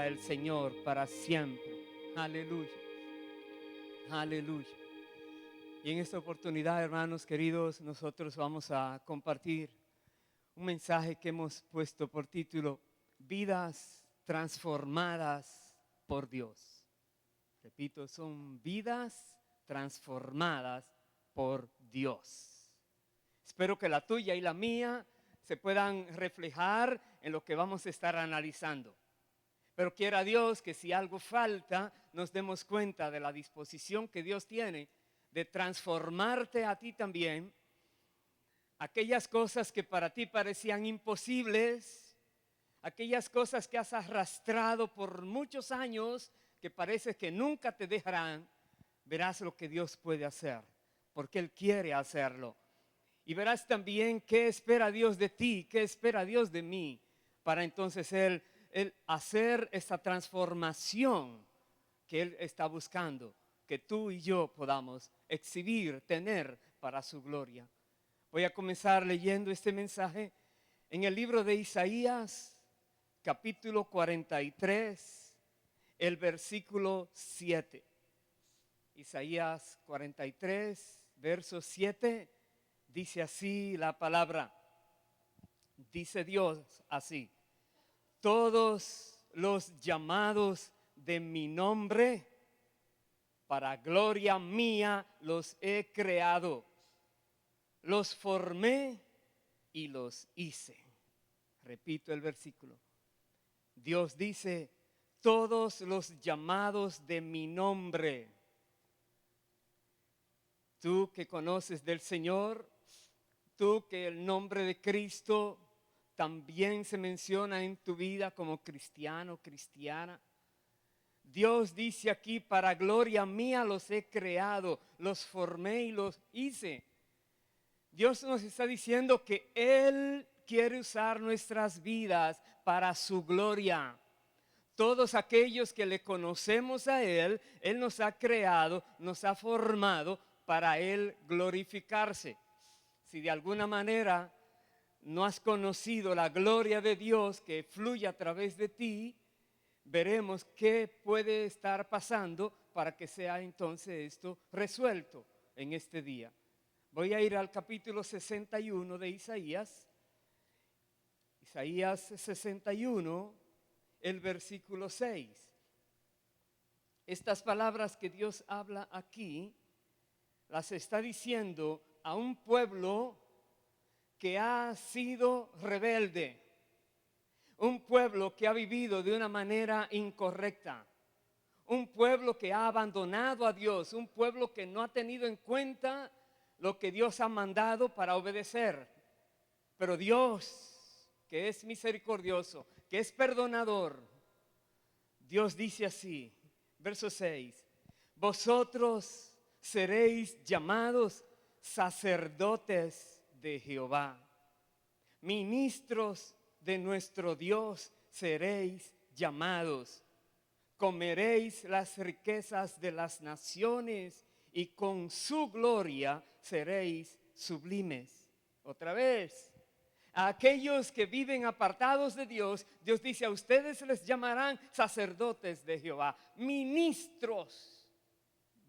viva el Señor para siempre. Aleluya. Aleluya. Y en esta oportunidad, hermanos queridos, nosotros vamos a compartir un mensaje que hemos puesto por título: Vidas transformadas por Dios. Repito, son vidas transformadas por Dios. Espero que la tuya y la mía se puedan reflejar en lo que vamos a estar analizando. Pero quiera Dios que si algo falta, nos demos cuenta de la disposición que Dios tiene de transformarte a ti también. Aquellas cosas que para ti parecían imposibles, aquellas cosas que has arrastrado por muchos años, que parece que nunca te dejarán, verás lo que Dios puede hacer, porque Él quiere hacerlo. Y verás también qué espera Dios de ti, qué espera Dios de mí, para entonces Él hacer esta transformación que Él está buscando, que tú y yo podamos exhibir, tener para su gloria. Voy a comenzar leyendo este mensaje en el libro de Isaías, capítulo 43, el versículo 7. Isaías 43, verso 7, dice así la palabra. Dice Dios así: todos los llamados de mi nombre, para gloria mía los he creado, los formé y los hice. Repito el versículo. Dios dice: todos los llamados de mi nombre. Tú que conoces del Señor, tú que el nombre de Cristo también se menciona en tu vida como cristiano, cristiana. Dios dice aquí: para gloria mía los he creado, los formé y los hice. Dios nos está diciendo que Él quiere usar nuestras vidas para su gloria. Todos aquellos que le conocemos a Él, Él nos ha creado, nos ha formado para Él glorificarse. Si de alguna manera no has conocido la gloria de Dios que fluye a través de ti, veremos qué puede estar pasando para que sea entonces esto resuelto en este día. Voy a ir al capítulo 61 de Isaías. Isaías 61, el versículo 6. Estas palabras que Dios habla aquí, las está diciendo a un pueblo que ha sido rebelde, un pueblo que ha vivido de una manera incorrecta, un pueblo que ha abandonado a Dios, un pueblo que no ha tenido en cuenta lo que Dios ha mandado para obedecer. Pero Dios, que es misericordioso, que es perdonador, Dios dice así, verso 6: vosotros seréis llamados sacerdotes de Jehová, ministros de nuestro Dios seréis llamados. Comeréis las riquezas de las naciones y con su gloria seréis sublimes. Otra vez, a aquellos que viven apartados de Dios, Dios dice: a ustedes les llamarán sacerdotes de Jehová, ministros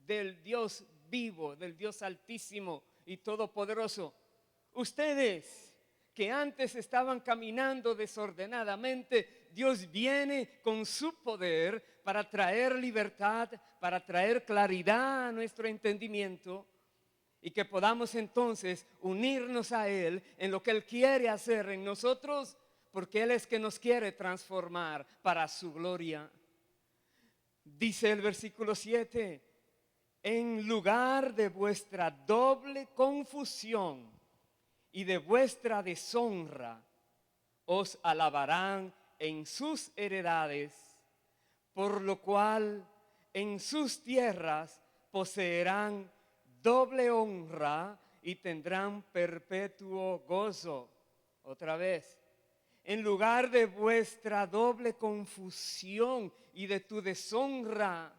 del Dios vivo, del Dios altísimo y todopoderoso. Ustedes que antes estaban caminando desordenadamente, Dios viene con su poder para traer libertad, para traer claridad a nuestro entendimiento, y que podamos entonces unirnos a Él en lo que Él quiere hacer en nosotros, porque Él es que nos quiere transformar para su gloria. Dice el versículo 7: en lugar de vuestra doble confusión y de vuestra deshonra, os alabarán en sus heredades, por lo cual en sus tierras poseerán doble honra y tendrán perpetuo gozo. Otra vez, en lugar de vuestra doble confusión y de tu deshonra,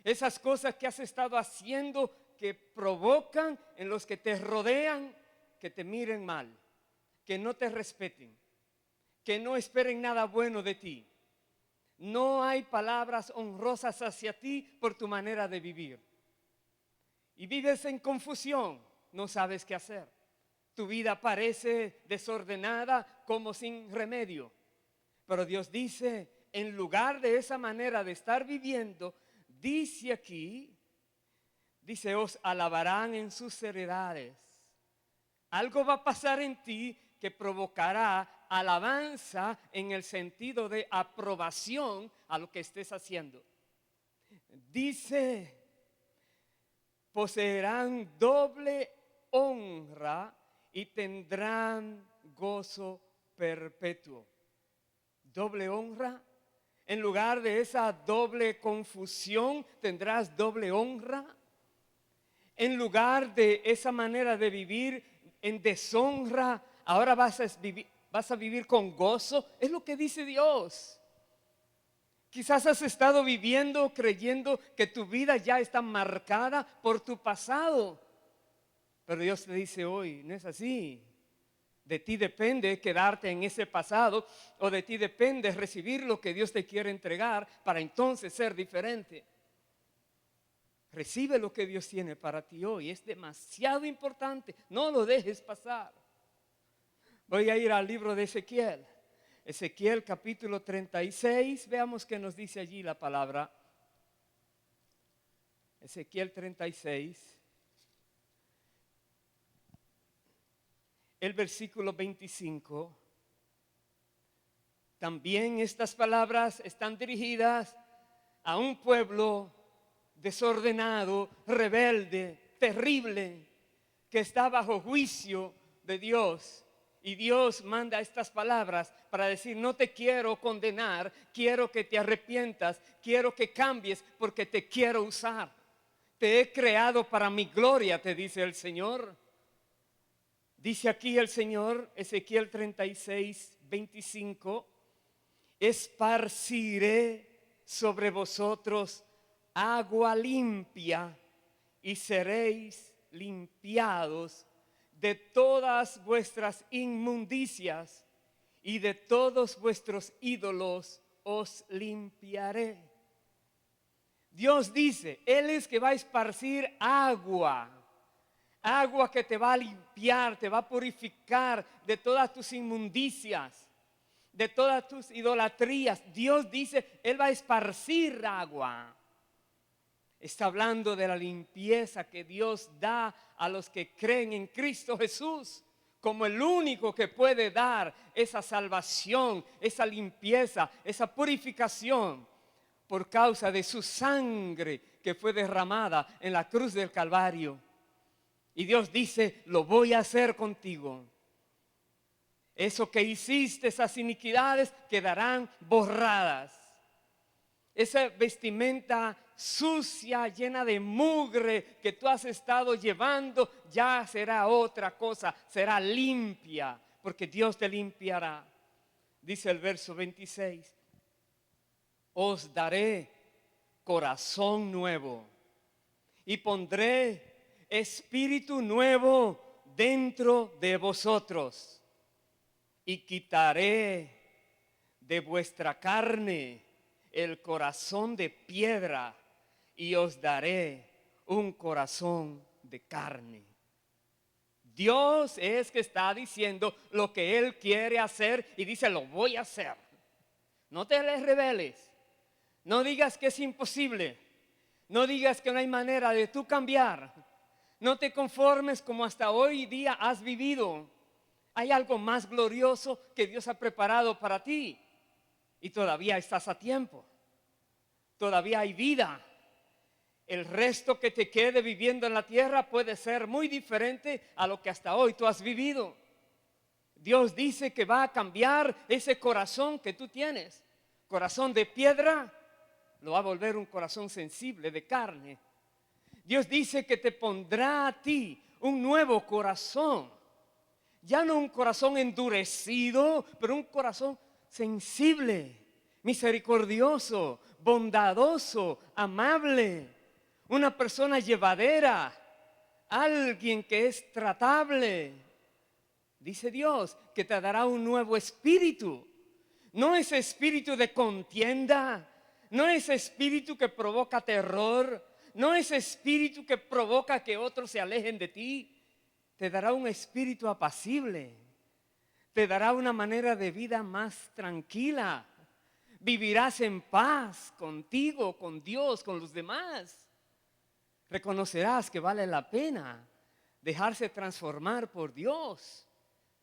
esas cosas que has estado haciendo que provocan en los que te rodean que te miren mal, que no te respeten, que no esperen nada bueno de ti. no hay palabras honrosas hacia ti por tu manera de vivir. Y vives en confusión, no sabes qué hacer. Tu vida parece desordenada como sin remedio. Pero Dios dice, en lugar de esa manera de estar viviendo, dice aquí, dice, os alabarán en sus heredades. Algo va a pasar en ti que provocará alabanza en el sentido de aprobación a lo que estés haciendo. Dice, poseerán doble honra y tendrán gozo perpetuo. Doble honra. En lugar de esa doble confusión, tendrás doble honra. En lugar de esa manera de vivir en deshonra, ahora vas a vivir con gozo. Es lo que dice Dios. Quizás has estado viviendo creyendo que tu vida ya está marcada por tu pasado. Pero Dios te dice hoy, no es así. De ti depende quedarte en ese pasado, o de ti depende recibir lo que Dios te quiere entregar para entonces ser diferente. Recibe lo que Dios tiene para ti hoy. Es demasiado importante. No lo dejes pasar. Voy a ir al libro de Ezequiel. Ezequiel capítulo 36. Veamos qué nos dice allí la palabra. Ezequiel 36. El versículo 25. También estas palabras están dirigidas a un pueblo desordenado, rebelde, terrible, que está bajo juicio de Dios. Y Dios manda estas palabras para decir, no te quiero condenar, quiero que te arrepientas, quiero que cambies porque te quiero usar. Te he creado para mi gloria, te dice el Señor. Dice aquí el Señor, Ezequiel 36, 25, esparciré sobre vosotros agua limpia y seréis limpiados de todas vuestras inmundicias y de todos vuestros ídolos os limpiaré. Dios dice, Él es que va a esparcir agua. Agua que te va a limpiar, te va a purificar de todas tus inmundicias, de todas tus idolatrías. Dios dice, Él va a esparcir agua. Está hablando de la limpieza que Dios da a los que creen en Cristo Jesús, como el único que puede dar esa salvación, esa limpieza, esa purificación por causa de su sangre que fue derramada en la cruz del Calvario. Y Dios dice, lo voy a hacer contigo. Eso que hiciste, esas iniquidades quedarán borradas. Esa vestimenta sucia, llena de mugre que tú has estado llevando, ya será otra cosa, será limpia, porque Dios te limpiará. Dice el verso 26, os daré corazón nuevo y pondré espíritu nuevo dentro de vosotros y quitaré de vuestra carne el corazón de piedra y os daré un corazón de carne. Dios es que está diciendo lo que Él quiere hacer y dice, lo voy a hacer. No te les rebeles, no digas que es imposible, no digas que no hay manera de tú cambiar. No te conformes como hasta hoy día has vivido. Hay algo más glorioso que Dios ha preparado para ti. Y todavía estás a tiempo. Todavía hay vida. El resto que te quede viviendo en la tierra puede ser muy diferente a lo que hasta hoy tú has vivido. Dios dice que va a cambiar ese corazón que tú tienes. Corazón de piedra, lo va a volver un corazón sensible, de carne. Dios dice que te pondrá a ti un nuevo corazón. Ya no un corazón endurecido, pero un corazón sensible, misericordioso, bondadoso, amable. Una persona llevadera, alguien que es tratable. Dice Dios que te dará un nuevo espíritu. no ese espíritu de contienda, no ese espíritu que provoca terror, no ese espíritu que provoca que otros se alejen de ti. Te dará un espíritu apacible, te dará una manera de vida más tranquila. Vivirás en paz contigo, con Dios, con los demás. Reconocerás que vale la pena dejarse transformar por Dios.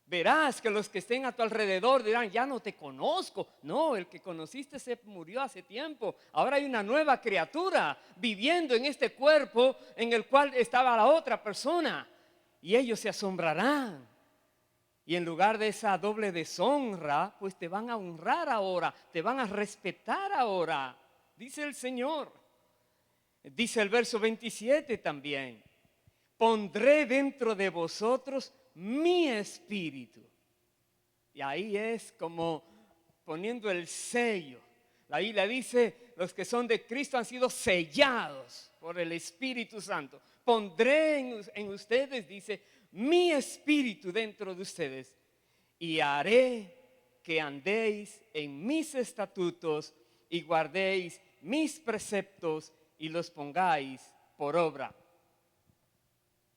Verás que los que estén a tu alrededor dirán, ya no te conozco. No, el que conociste se murió hace tiempo. Ahora hay una nueva criatura viviendo en este cuerpo en el cual estaba la otra persona. Y ellos se asombrarán. Y en lugar de esa doble deshonra, pues te van a honrar ahora, te van a respetar ahora, dice el Señor. Dice el verso 27 también, pondré dentro de vosotros mi espíritu. Y ahí es como poniendo el sello. La Biblia dice, los que son de Cristo han sido sellados por el Espíritu Santo. Pondré en ustedes, dice, mi espíritu dentro de ustedes y haré que andéis en mis estatutos y guardéis mis preceptos y los pongáis por obra.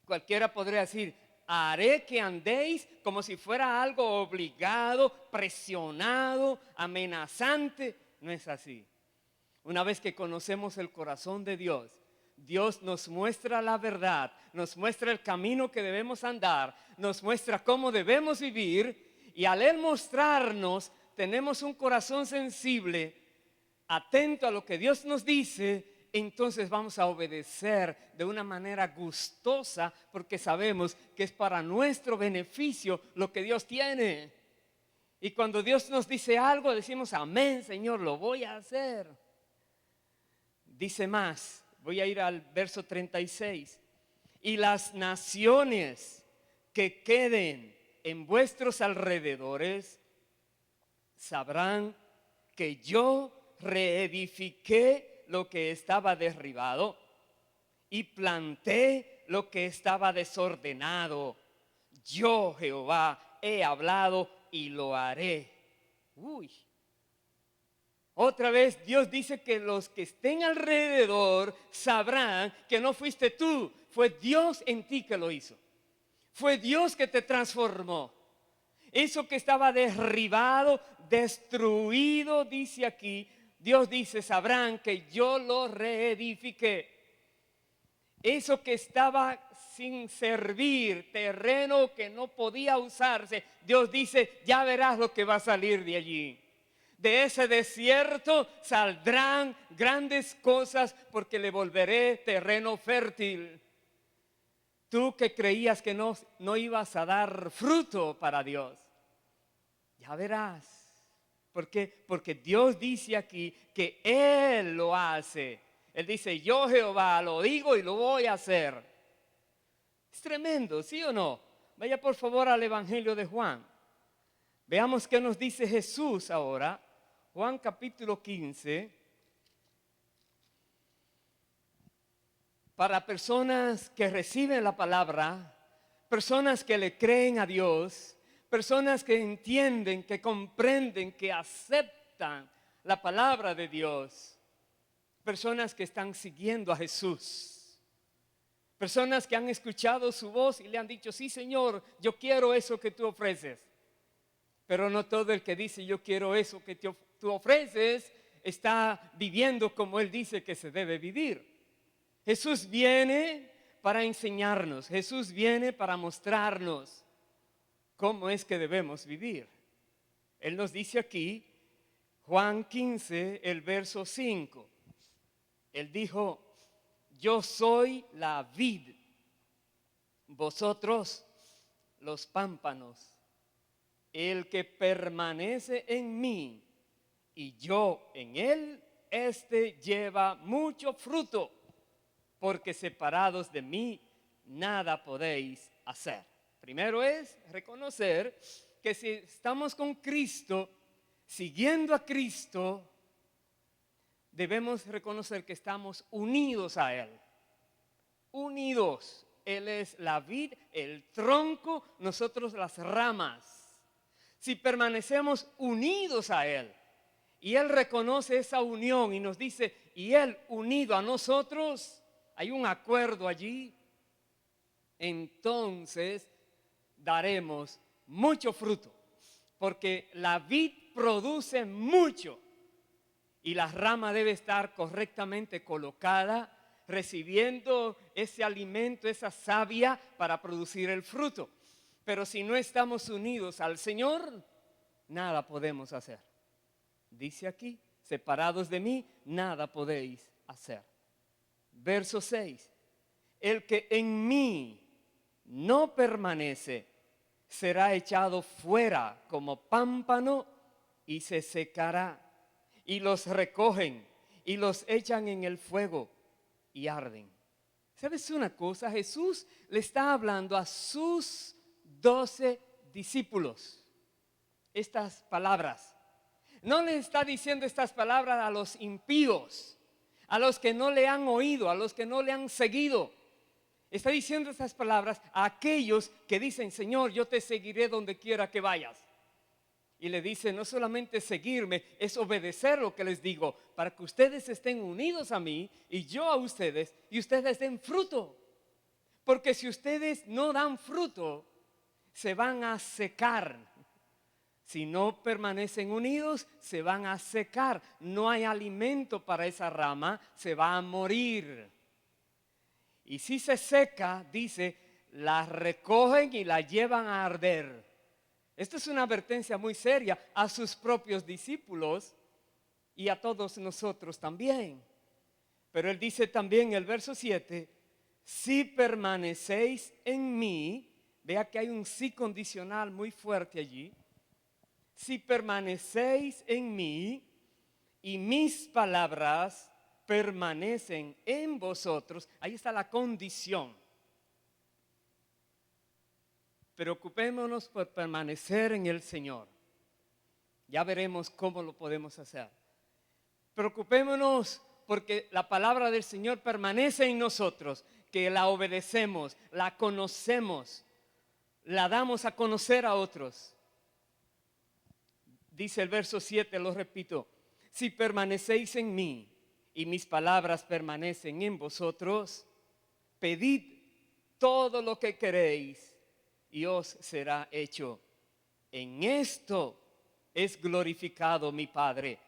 Cualquiera podría decir, haré que andéis como si fuera algo obligado, presionado, amenazante. No es así. Una vez que conocemos el corazón de Dios, Dios nos muestra la verdad, nos muestra el camino que debemos andar, nos muestra cómo debemos vivir y al Él mostrarnos tenemos un corazón sensible, atento a lo que Dios nos dice, entonces vamos a obedecer de una manera gustosa porque sabemos que es para nuestro beneficio lo que Dios tiene. Y cuando Dios nos dice algo decimos, amén Señor, lo voy a hacer. Dice más. Voy a ir al verso 36. Y las naciones que queden en vuestros alrededores sabrán que yo reedifiqué lo que estaba derribado y planté lo que estaba desordenado. Yo, Jehová, he hablado y lo haré. Uy. Otra vez Dios dice que los que estén alrededor sabrán que no fuiste tú, fue Dios en ti que lo hizo. Fue Dios que te transformó. Eso que estaba derribado, destruido, dice aquí, Dios dice, sabrán que yo lo reedifiqué. Eso que estaba sin servir, terreno que no podía usarse, Dios dice, ya verás lo que va a salir de allí. De ese desierto saldrán grandes cosas porque le volveré terreno fértil. Tú que creías que no ibas a dar fruto para Dios, ya verás. ¿Por qué? Porque Dios dice aquí que Él lo hace. Él dice, yo Jehová lo digo y lo voy a hacer. Es tremendo, ¿sí o no? Vaya por favor al Evangelio de Juan. Veamos qué nos dice Jesús ahora. Juan capítulo 15, para personas que reciben la palabra, personas que le creen a Dios, personas que entienden, que comprenden, que aceptan la palabra de Dios, personas que están siguiendo a Jesús, personas que han escuchado su voz y le han dicho, sí Señor, yo quiero eso que tú ofreces. Pero no todo el que dice yo quiero eso que tú ofreces está viviendo como Él dice que se debe vivir. Jesús viene para enseñarnos, Jesús viene para mostrarnos cómo es que debemos vivir. Él nos dice aquí, Juan 15, el verso 5. Él dijo, yo soy la vid, vosotros los pámpanos. El que permanece en mí y yo en él, este lleva mucho fruto, porque separados de mí nada podéis hacer. Primero es reconocer que si estamos con Cristo, siguiendo a Cristo, debemos reconocer que estamos unidos a Él. Unidos. Él es la vid, el tronco, nosotros las ramas. si permanecemos unidos a Él. Y Él reconoce esa unión y nos dice, y Él unido a nosotros, hay un acuerdo allí, entonces daremos mucho fruto, porque la vid produce mucho y la rama debe estar correctamente colocada, recibiendo ese alimento, esa savia para producir el fruto. Pero si no estamos unidos al Señor, nada podemos hacer. Dice aquí, separados de mí, nada podéis hacer. Verso 6, el que en mí no permanece, será echado fuera como pámpano y se secará. Y los recogen y los echan en el fuego y arden. ¿Sabes una cosa? Jesús le está hablando a sus 12 discípulos estas palabras. No le está diciendo estas palabras a los impíos, a los que no le han oído, a los que no le han seguido. Está diciendo estas palabras a aquellos que dicen, Señor, yo te seguiré donde quiera que vayas. Y le dice, no solamente seguirme, es obedecer lo que les digo, para que ustedes estén unidos a mí y yo a ustedes, y ustedes den fruto. Porque si ustedes no dan fruto, se van a secar. Si no permanecen unidos, se van a secar. No hay alimento para esa rama, se va a morir. Y si se seca, dice, la recogen y la llevan a arder. Esto es una advertencia muy seria a sus propios discípulos y a todos nosotros también. Pero él dice también en el verso 7, si permanecéis en mí, vea que hay un sí condicional muy fuerte allí. Si permanecéis en mí y mis palabras permanecen en vosotros, ahí está la condición. Preocupémonos por permanecer en el Señor. Ya veremos cómo lo podemos hacer. Preocupémonos porque la palabra del Señor permanece en nosotros, que la obedecemos, la conocemos, la damos a conocer a otros. Dice el verso 7, lo repito, si permanecéis en mí y mis palabras permanecen en vosotros, pedid todo lo que queréis y os será hecho. En esto es glorificado mi Padre,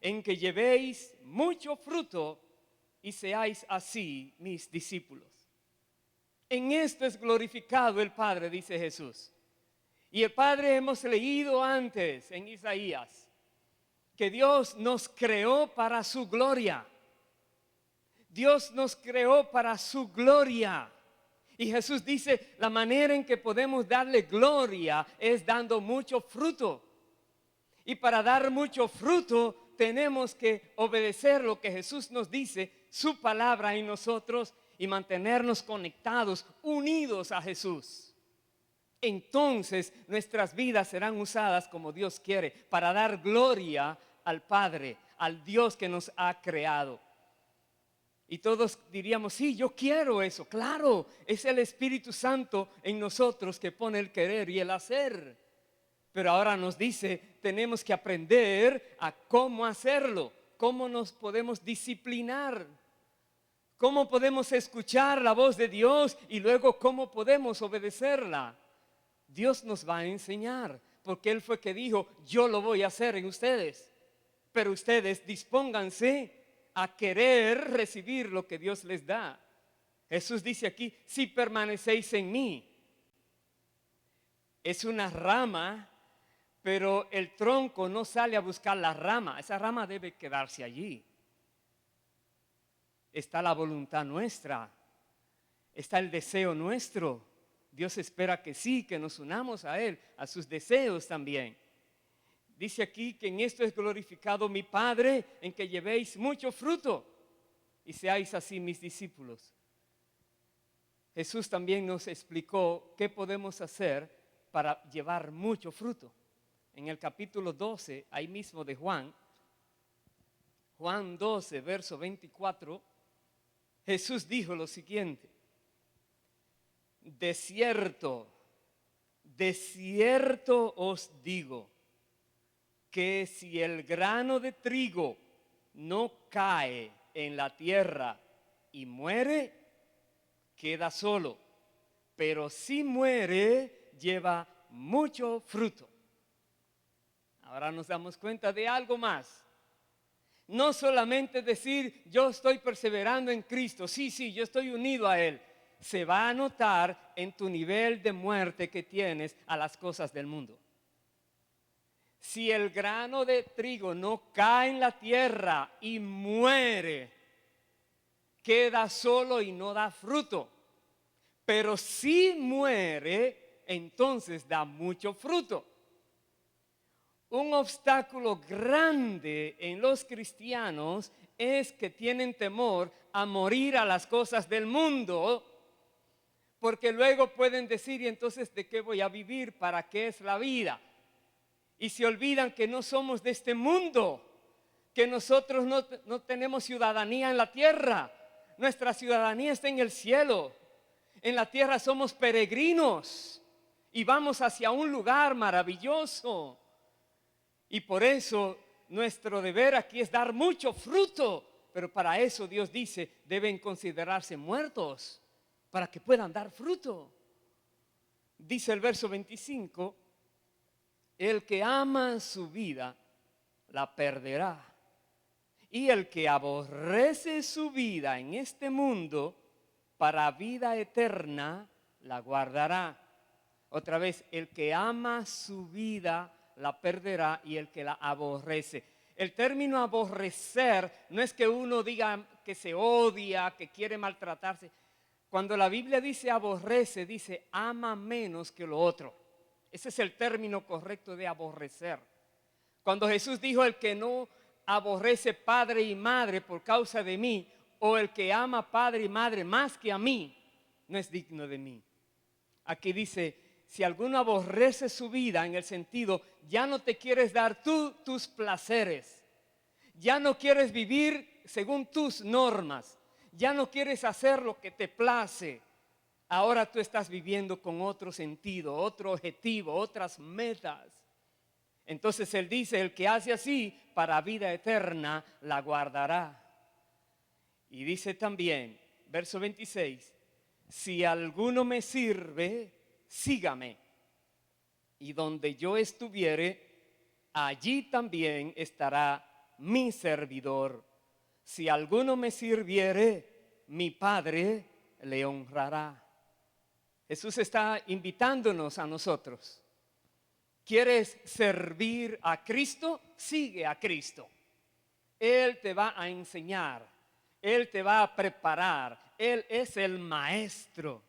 en que llevéis mucho fruto y seáis así mis discípulos. En esto es glorificado el Padre, dice Jesús. Y el Padre hemos leído antes en Isaías, que Dios nos creó para su gloria. Dios nos creó para su gloria. Y Jesús dice, la manera en que podemos darle gloria es dando mucho fruto. Y para dar mucho fruto tenemos que obedecer lo que Jesús nos dice, su palabra en nosotros, y mantenernos conectados, unidos a Jesús. Entonces nuestras vidas serán usadas como Dios quiere, para dar gloria al Padre, al Dios que nos ha creado. Y todos diríamos, sí, yo quiero eso. Claro, es el Espíritu Santo en nosotros que pone el querer y el hacer. Pero ahora nos dice, tenemos que aprender a cómo hacerlo, cómo nos podemos disciplinar, cómo podemos escuchar la voz de Dios y luego cómo podemos obedecerla. Dios nos va a enseñar, porque Él fue que dijo, yo lo voy a hacer en ustedes. Pero ustedes dispónganse a querer recibir lo que Dios les da. Jesús dice aquí, si permanecéis en mí. Es una rama, pero el tronco no sale a buscar la rama. Esa rama debe quedarse allí. Está la voluntad nuestra, está el deseo nuestro. Dios espera que sí, que nos unamos a Él, a sus deseos también. Dice aquí que en esto es glorificado mi Padre, en que llevéis mucho fruto y seáis así mis discípulos. Jesús también nos explicó qué podemos hacer para llevar mucho fruto. En el capítulo 12, ahí mismo de Juan 12, verso 24, Jesús dijo lo siguiente: de cierto de cierto os digo que si el grano de trigo no cae en la tierra y muere, queda solo, pero si muere, lleva mucho fruto. Ahora nos damos cuenta de algo más. No solamente decir, yo estoy perseverando en Cristo, sí, yo estoy unido a Él. Se va a notar en tu nivel de muerte que tienes a las cosas del mundo. Si el grano de trigo no cae en la tierra y muere, queda solo y no da fruto. Pero si muere, entonces da mucho fruto. Un obstáculo grande en los cristianos es que tienen temor a morir a las cosas del mundo, porque luego pueden decir, y entonces, ¿de qué voy a vivir? ¿Para qué es la vida? Y se olvidan que no somos de este mundo, que nosotros no tenemos ciudadanía en la tierra. Nuestra ciudadanía está en el cielo. En la tierra somos peregrinos y vamos hacia un lugar maravilloso. Y por eso nuestro deber aquí es dar mucho fruto. Pero para eso Dios dice, deben considerarse muertos para que puedan dar fruto. Dice el verso 25, el que ama su vida la perderá, y el que aborrece su vida en este mundo para vida eterna la guardará. Otra vez, el que ama su vida la perderá, y el que la aborrece. El término aborrecer no es que uno diga que se odia, que quiere maltratarse. Cuando la Biblia dice aborrece, dice ama menos que lo otro. Ese es el término correcto de aborrecer. Cuando Jesús dijo, el que no aborrece padre y madre por causa de mí, o el que ama padre y madre más que a mí, no es digno de mí. Aquí dice, si alguno aborrece su vida, en el sentido, ya no te quieres dar tú tus placeres, ya no quieres vivir según tus normas, ya no quieres hacer lo que te place. Ahora tú estás viviendo con otro sentido, otro objetivo, otras metas. Entonces Él dice, el que hace así, para vida eterna la guardará. Y dice también, verso 26, si alguno me sirve, sígame. Y donde yo estuviere, allí también estará mi servidor. Si alguno me sirviere, mi Padre le honrará. Jesús está invitándonos a nosotros. ¿Quieres servir a Cristo? Sigue a Cristo. Él te va a enseñar, Él te va a preparar, Él es el maestro.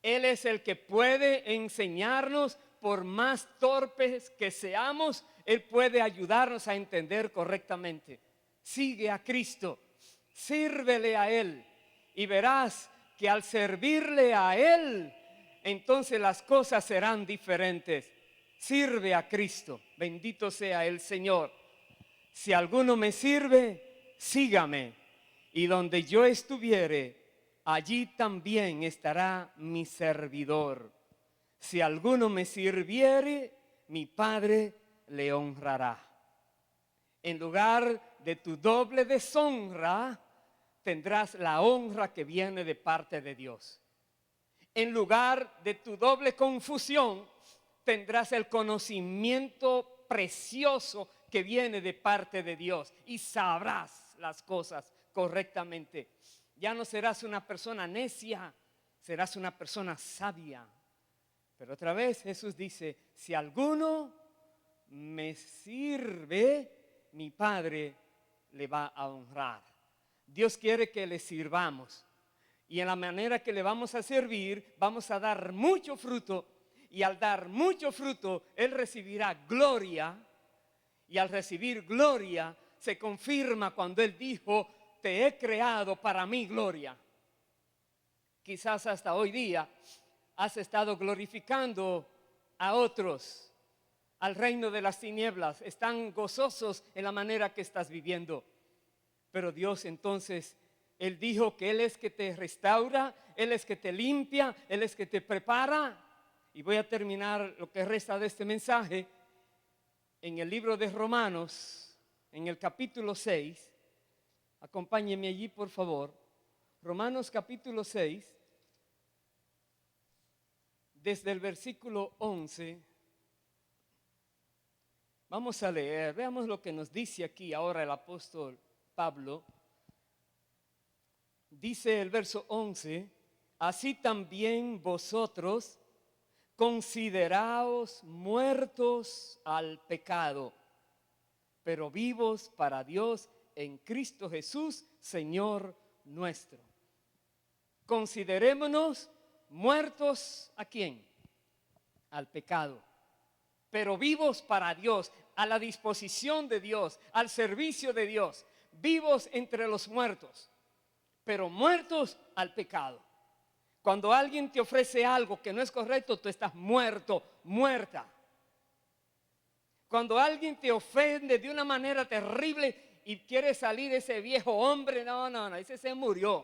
Él es el que puede enseñarnos, por más torpes que seamos, Él puede ayudarnos a entender correctamente. Sigue a Cristo, sírvele a Él y verás que al servirle a Él, entonces las cosas serán diferentes. Sirve a Cristo, bendito sea el Señor. Si alguno me sirve, sígame, y donde yo estuviere, allí también estará mi servidor. Si alguno me sirviere, mi Padre le honrará. En lugar de tu doble deshonra, tendrás la honra que viene de parte de Dios. En lugar de tu doble confusión, tendrás el conocimiento precioso que viene de parte de Dios y sabrás las cosas correctamente. Ya no serás una persona necia, serás una persona sabia. Pero otra vez Jesús dice, si alguno me sirve, mi Padre le va a honrar. Dios quiere que le sirvamos. Y en la manera que le vamos a servir, vamos a dar mucho fruto. Y al dar mucho fruto, Él recibirá gloria. Y al recibir gloria, se confirma cuando Él dijo, te he creado para mi gloria. Quizás hasta hoy día has estado glorificando a otros, al reino de las tinieblas. Están gozosos en la manera que estás viviendo. Pero Dios entonces, Él dijo que Él es que te restaura, Él es que te limpia, Él es que te prepara. y voy a terminar lo que resta de este mensaje en el libro de Romanos, en el capítulo 6. Acompáñenme allí, por favor. Romanos capítulo 6, desde el versículo 11. Vamos a leer, veamos lo que nos dice aquí ahora el apóstol Pablo. Dice el verso 11, así también vosotros consideraos muertos al pecado, pero vivos para Dios en Cristo Jesús, Señor nuestro. Considerémonos muertos ¿a quién? Al pecado, pero vivos para Dios, a la disposición de Dios, al servicio de Dios, vivos entre los muertos, pero muertos al pecado. Cuando alguien te ofrece algo que no es correcto, tú estás muerto, muerta. Cuando alguien te ofende de una manera terrible y quiere salir ese viejo hombre, no, ese se murió.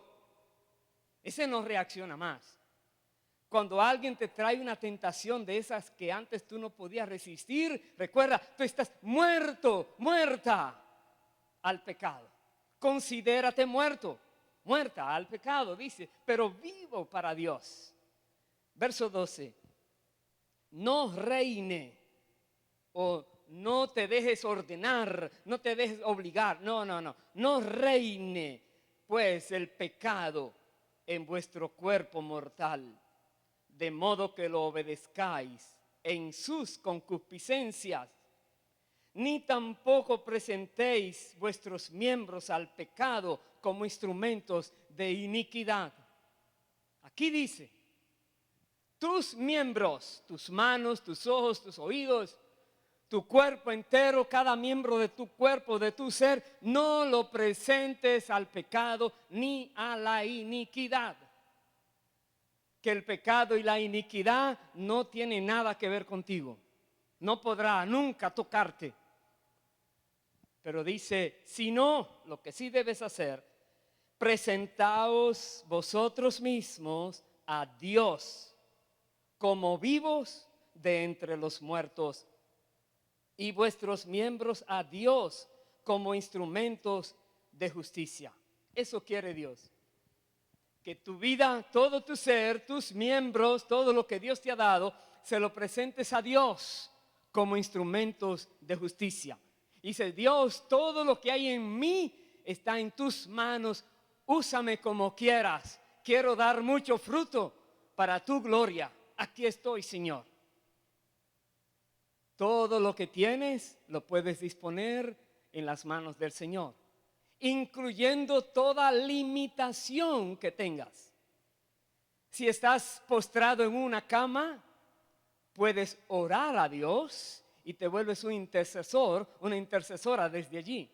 Ese no reacciona más. Cuando alguien te trae una tentación de esas que antes tú no podías resistir, recuerda, tú estás muerto, muerta al pecado. Considérate muerto, muerta al pecado, dice, pero vivo para Dios. Verso 12, no reine o no te dejes ordenar, no te dejes obligar, no reine pues el pecado en vuestro cuerpo mortal, de modo que lo obedezcáis en sus concupiscencias, ni tampoco presentéis vuestros miembros al pecado como instrumentos de iniquidad. Aquí dice, tus miembros, tus manos, tus ojos, tus oídos, tu cuerpo entero, cada miembro de tu cuerpo, de tu ser, no lo presentes al pecado ni a la iniquidad. Que el pecado y la iniquidad no tienen nada que ver contigo. No podrá nunca tocarte. Pero dice, si no, lo que sí debes hacer, presentaos vosotros mismos a Dios como vivos de entre los muertos y vuestros miembros a Dios como instrumentos de justicia. Eso quiere Dios. Que tu vida, todo tu ser, tus miembros, todo lo que Dios te ha dado, se lo presentes a Dios como instrumentos de justicia. Dice, Dios, todo lo que hay en mí está en tus manos, úsame como quieras. Quiero dar mucho fruto para tu gloria. Aquí estoy, Señor. Todo lo que tienes lo puedes disponer en las manos del Señor, incluyendo toda limitación que tengas. Si estás postrado en una cama, puedes orar a Dios y te vuelves un intercesor, una intercesora desde allí.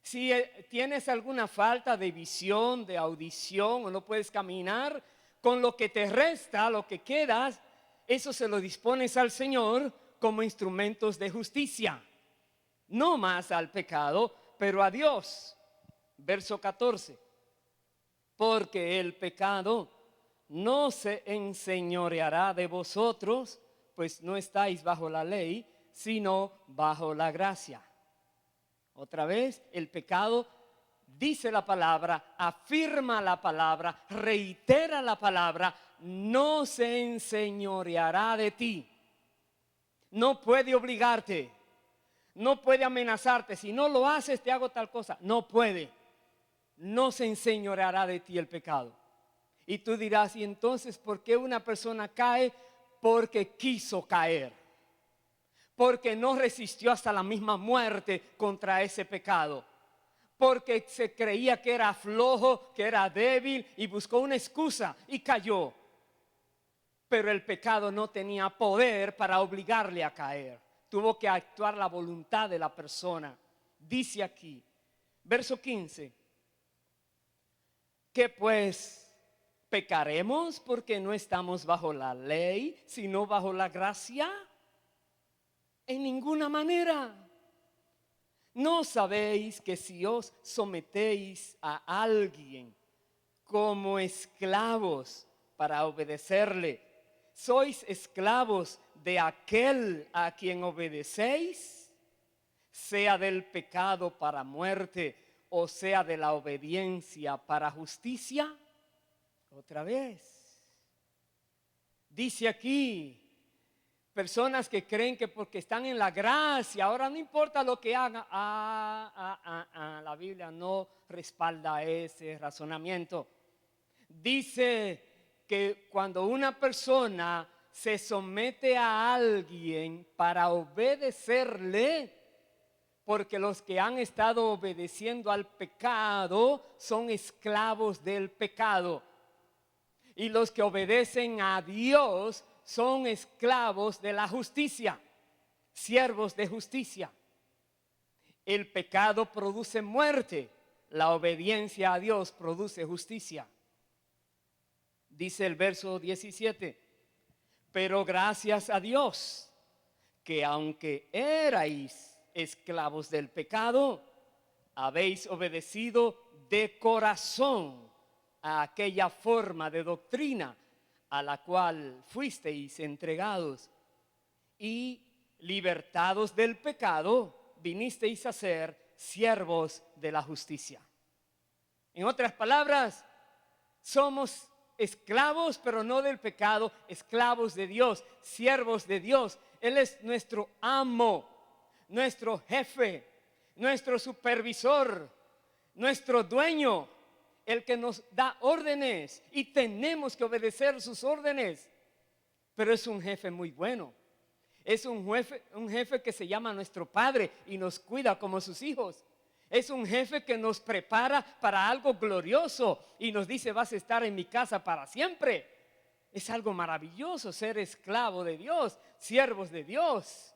Si tienes alguna falta de visión, de audición o no puedes caminar, con lo que te resta, lo que quedas, eso se lo dispones al Señor como instrumentos de justicia. No más al pecado, pero a Dios. Verso 14, porque el pecado no se enseñoreará de vosotros, pues no estáis bajo la ley, sino bajo la gracia. Otra vez, el pecado dice la palabra, afirma la palabra, reitera la palabra, no se enseñoreará de ti. No puede obligarte, no puede amenazarte. Si no lo haces, te hago tal cosa. No puede. No se enseñoreará de ti el pecado. Y tú dirás, ¿y entonces por qué una persona cae? Porque quiso caer. Porque no resistió hasta la misma muerte contra ese pecado. Porque se creía que era flojo, que era débil y buscó una excusa y cayó. Pero el pecado no tenía poder para obligarle a caer. Tuvo que actuar la voluntad de la persona. Dice aquí, verso 15, que pues pecaremos porque no estamos bajo la ley, sino bajo la gracia. En ninguna manera. ¿No sabéis que si os sometéis a alguien como esclavos para obedecerle, ¿sois esclavos de aquel a quien obedecéis? Sea del pecado para muerte o sea de la obediencia para justicia. Otra vez. Dice aquí, personas que creen que porque están en la gracia, ahora no importa lo que hagan. La Biblia no respalda ese razonamiento. Dice que cuando una persona se somete a alguien para obedecerle, porque los que han estado obedeciendo al pecado son esclavos del pecado. Y los que obedecen a Dios son esclavos de la justicia, siervos de justicia. El pecado produce muerte, la obediencia a Dios produce justicia. Dice el verso 17, pero gracias a Dios, que aunque erais esclavos del pecado, habéis obedecido de corazón a aquella forma de doctrina a la cual fuisteis entregados, y libertados del pecado, vinisteis a ser siervos de la justicia. En otras palabras, somos esclavos, pero no del pecado, esclavos de Dios, siervos de Dios. Él es nuestro amo, nuestro jefe, nuestro supervisor, nuestro dueño, el que nos da órdenes y tenemos que obedecer sus órdenes. Pero es un jefe muy bueno. Es un jefe que se llama nuestro Padre y nos cuida como sus hijos. Es un jefe que nos prepara para algo glorioso y nos dice: vas a estar en mi casa para siempre. Es algo maravilloso ser esclavo de Dios, siervos de Dios.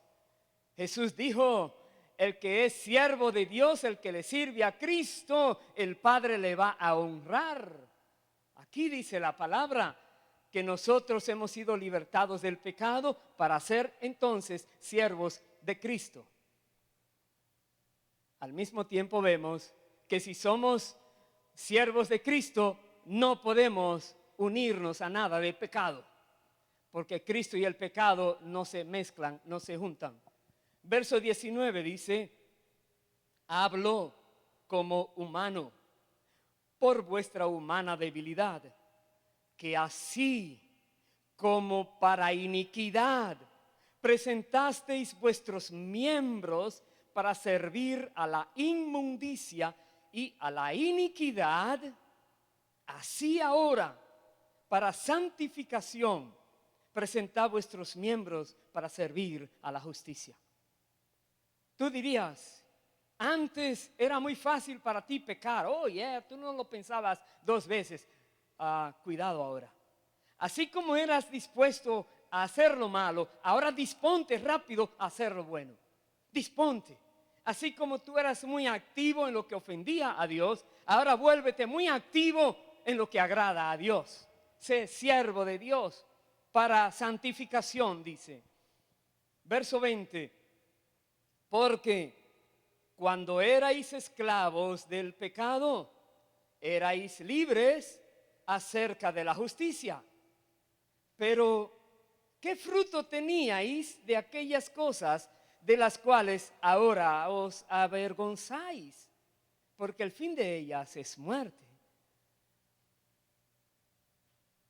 Jesús dijo: el que es siervo de Dios, el que le sirve a Cristo, el Padre le va a honrar. Aquí dice la palabra que nosotros hemos sido libertados del pecado para ser entonces siervos de Cristo. Al mismo tiempo vemos que si somos siervos de Cristo, no podemos unirnos a nada de pecado, porque Cristo y el pecado no se mezclan, no se juntan. Verso 19 dice: hablo como humano por vuestra humana debilidad, que así como para iniquidad presentasteis vuestros miembros para servir a la inmundicia y a la iniquidad, así ahora para santificación presentad vuestros miembros para servir a la justicia. Tú dirías: antes era muy fácil para ti pecar. Oh, tú no lo pensabas dos veces. Cuidado ahora. Así como eras dispuesto a hacer lo malo, ahora disponte rápido a hacer lo bueno. Disponte. Así como tú eras muy activo en lo que ofendía a Dios, ahora vuélvete muy activo en lo que agrada a Dios. Sé siervo de Dios para santificación, dice. Verso 20. Porque cuando erais esclavos del pecado, erais libres acerca de la justicia. Pero, ¿qué fruto teníais de aquellas cosas de las cuales ahora os avergonzáis? Porque el fin de ellas es muerte.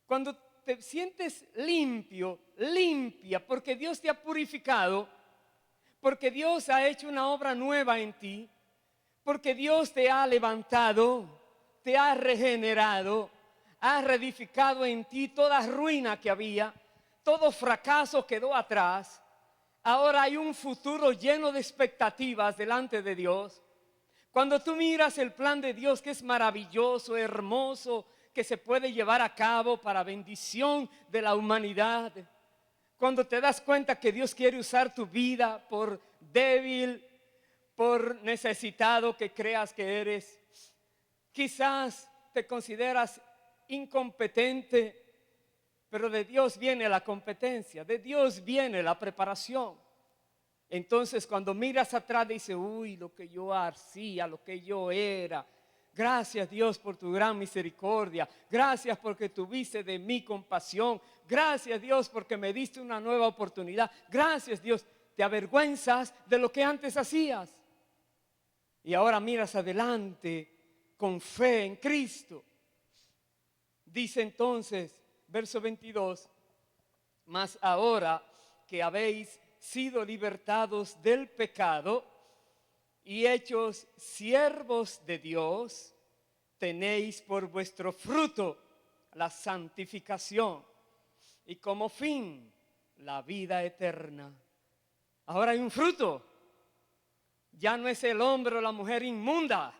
Cuando te sientes limpio, limpia, porque Dios te ha purificado, porque Dios ha hecho una obra nueva en ti, porque Dios te ha levantado, te ha regenerado, ha reedificado en ti toda ruina que había, todo fracaso quedó atrás. Ahora hay un futuro lleno de expectativas delante de Dios. Cuando tú miras el plan de Dios, que es maravilloso, hermoso, que se puede llevar a cabo para bendición de la humanidad. Cuando te das cuenta que Dios quiere usar tu vida, por débil, por necesitado que creas que eres, quizás te consideras incompetente, pero de Dios viene la competencia, de Dios viene la preparación. Entonces cuando miras atrás dices: uy, lo que yo hacía, lo que yo era, Gracias, Dios, por tu gran misericordia. Gracias porque tuviste de mí compasión. Gracias, Dios, porque me diste una nueva oportunidad. Gracias, Dios. Te avergüenzas de lo que antes hacías. Y ahora miras adelante con fe en Cristo. Dice entonces, verso 22, mas ahora que habéis sido libertados del pecado y hechos siervos de Dios, tenéis por vuestro fruto la santificación y como fin la vida eterna. Ahora hay un fruto. Ya no es el hombre o la mujer inmunda,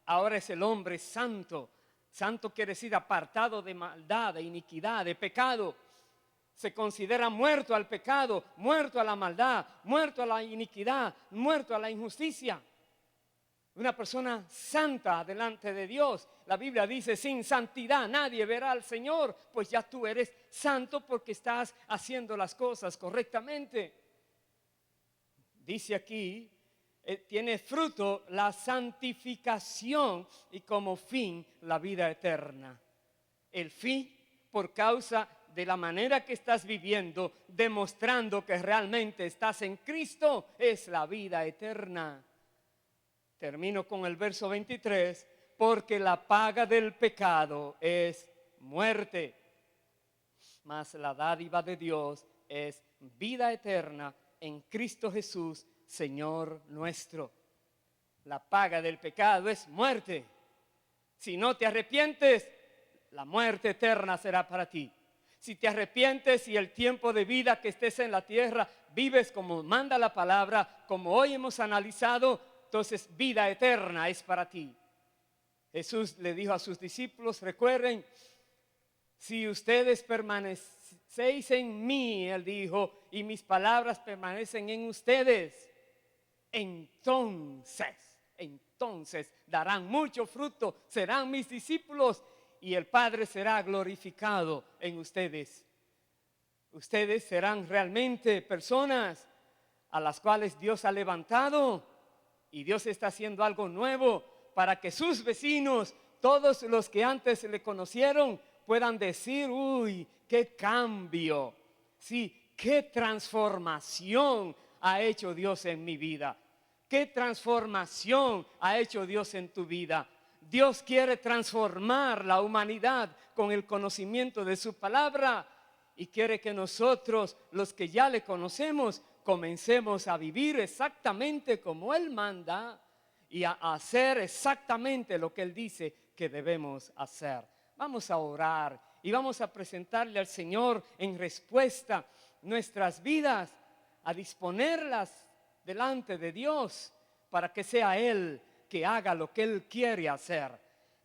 ahora es el hombre santo. Santo quiere decir apartado de maldad, de iniquidad, de pecado. Se considera muerto al pecado, muerto a la maldad, muerto a la iniquidad, muerto a la injusticia. Una persona santa delante de Dios. La Biblia dice, sin santidad nadie verá al Señor. Pues ya tú eres santo porque estás haciendo las cosas correctamente. Dice aquí, tiene fruto la santificación y como fin la vida eterna. El fin por causa de la manera que estás viviendo, demostrando que realmente estás en Cristo, es la vida eterna. Termino con el verso 23, porque la paga del pecado es muerte, mas la dádiva de Dios es vida eterna en Cristo Jesús, Señor nuestro. La paga del pecado es muerte. Si no te arrepientes, la muerte eterna será para ti. Si te arrepientes y el tiempo de vida que estés en la tierra vives como manda la palabra, como hoy hemos analizado, entonces vida eterna es para ti. Jesús le dijo a sus discípulos, recuerden, si ustedes permanecéis en mí, él dijo, y mis palabras permanecen en ustedes, entonces darán mucho fruto, serán mis discípulos y el Padre será glorificado en ustedes. Ustedes serán realmente personas a las cuales Dios ha levantado y Dios está haciendo algo nuevo para que sus vecinos, todos los que antes le conocieron, puedan decir, uy, qué cambio, sí, qué transformación ha hecho Dios en mi vida. ¿Qué transformación ha hecho Dios en tu vida? Dios quiere transformar la humanidad con el conocimiento de su palabra y quiere que nosotros, los que ya le conocemos, comencemos a vivir exactamente como Él manda y a hacer exactamente lo que Él dice que debemos hacer. Vamos a orar y vamos a presentarle al Señor en respuesta nuestras vidas, a disponerlas delante de Dios para que sea Él que haga lo que Él quiere hacer.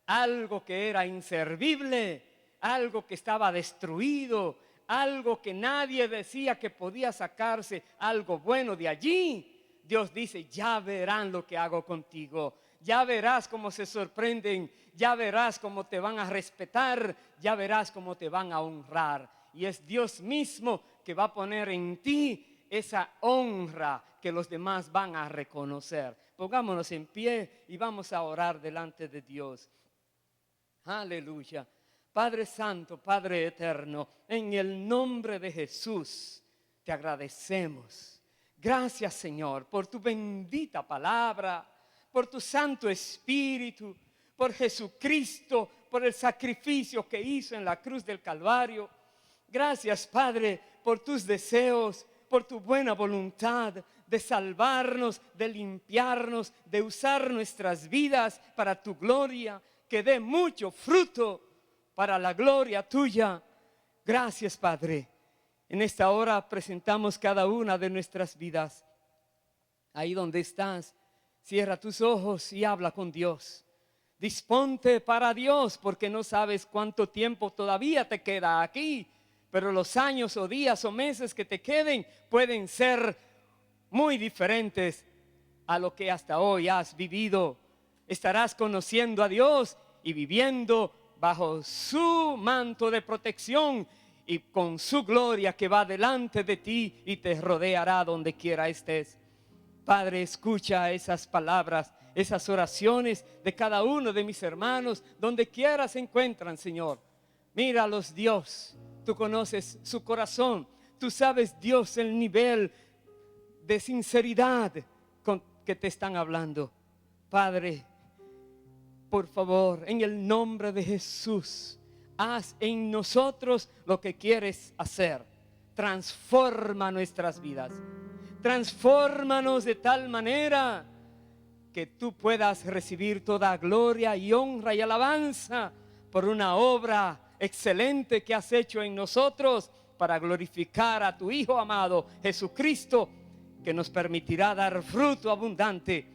Algo que era inservible, algo que estaba destruido, algo que nadie decía que podía sacarse algo bueno de allí. Dios dice, ya verán lo que hago contigo, ya verás cómo se sorprenden, ya verás cómo te van a respetar, ya verás cómo te van a honrar. Y es Dios mismo que va a poner en ti esa honra que los demás van a reconocer. Pongámonos en pie y vamos a orar delante de Dios. Aleluya. Padre Santo, Padre Eterno, en el nombre de Jesús te agradecemos. Gracias, Señor, por tu bendita palabra, por tu Santo Espíritu, por Jesucristo, por el sacrificio que hizo en la cruz del Calvario. Gracias, Padre, por tus deseos, por tu buena voluntad de salvarnos, de limpiarnos, de usar nuestras vidas para tu gloria, que dé mucho fruto para la gloria tuya. Gracias, Padre. En esta hora presentamos cada una de nuestras vidas. Ahí donde estás, cierra tus ojos y habla con Dios. Disponte para Dios, porque no sabes cuánto tiempo todavía te queda aquí. Pero los años o días o meses que te queden pueden ser muy diferentes a lo que hasta hoy has vivido. Estarás conociendo a Dios y viviendo bajo su manto de protección y con su gloria que va delante de ti y te rodeará donde quiera estés. Padre, escucha esas palabras esas oraciones de cada uno de mis hermanos, donde quiera se encuentran, Señor. Míralos, Dios. Tú conoces su corazón. Tú sabes, Dios, el nivel de sinceridad con que te están hablando. Padre, por favor, en el nombre de Jesús, haz en nosotros lo que quieres hacer. Transforma nuestras vidas. Transfórmanos de tal manera que tú puedas recibir toda gloria y honra y alabanza por una obra excelente que has hecho en nosotros para glorificar a tu Hijo amado Jesucristo, que nos permitirá dar fruto abundante,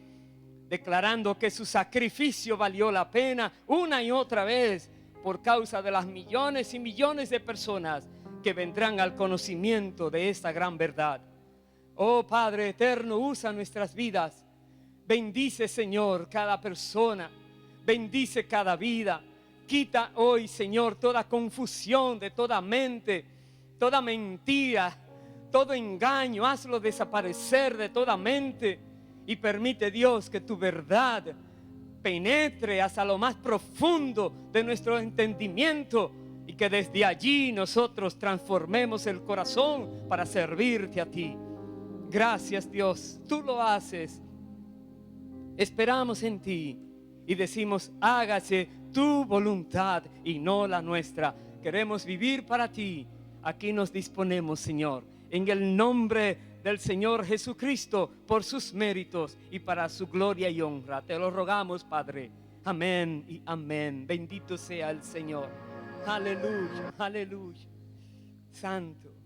declarando que su sacrificio valió la pena una y otra vez por causa de las millones y millones de personas que vendrán al conocimiento de esta gran verdad. Oh Padre eterno, usa nuestras vidas. Bendice, Señor, cada persona. Bendice cada vida. Quita hoy, Señor, toda confusión de toda mente, toda mentira, todo engaño. Hazlo desaparecer de toda mente y permite, Dios, que tu verdad penetre hasta lo más profundo de nuestro entendimiento y que desde allí nosotros transformemos el corazón para servirte a ti. Gracias, Dios, tú lo haces. Esperamos en ti y decimos: hágase tu voluntad y no la nuestra. Queremos vivir para ti. Aquí nos disponemos, Señor, en el nombre del Señor Jesucristo, por sus méritos y para su gloria y honra. Te lo rogamos, Padre. Amén y amén. Bendito sea el Señor. Aleluya, aleluya. Santo.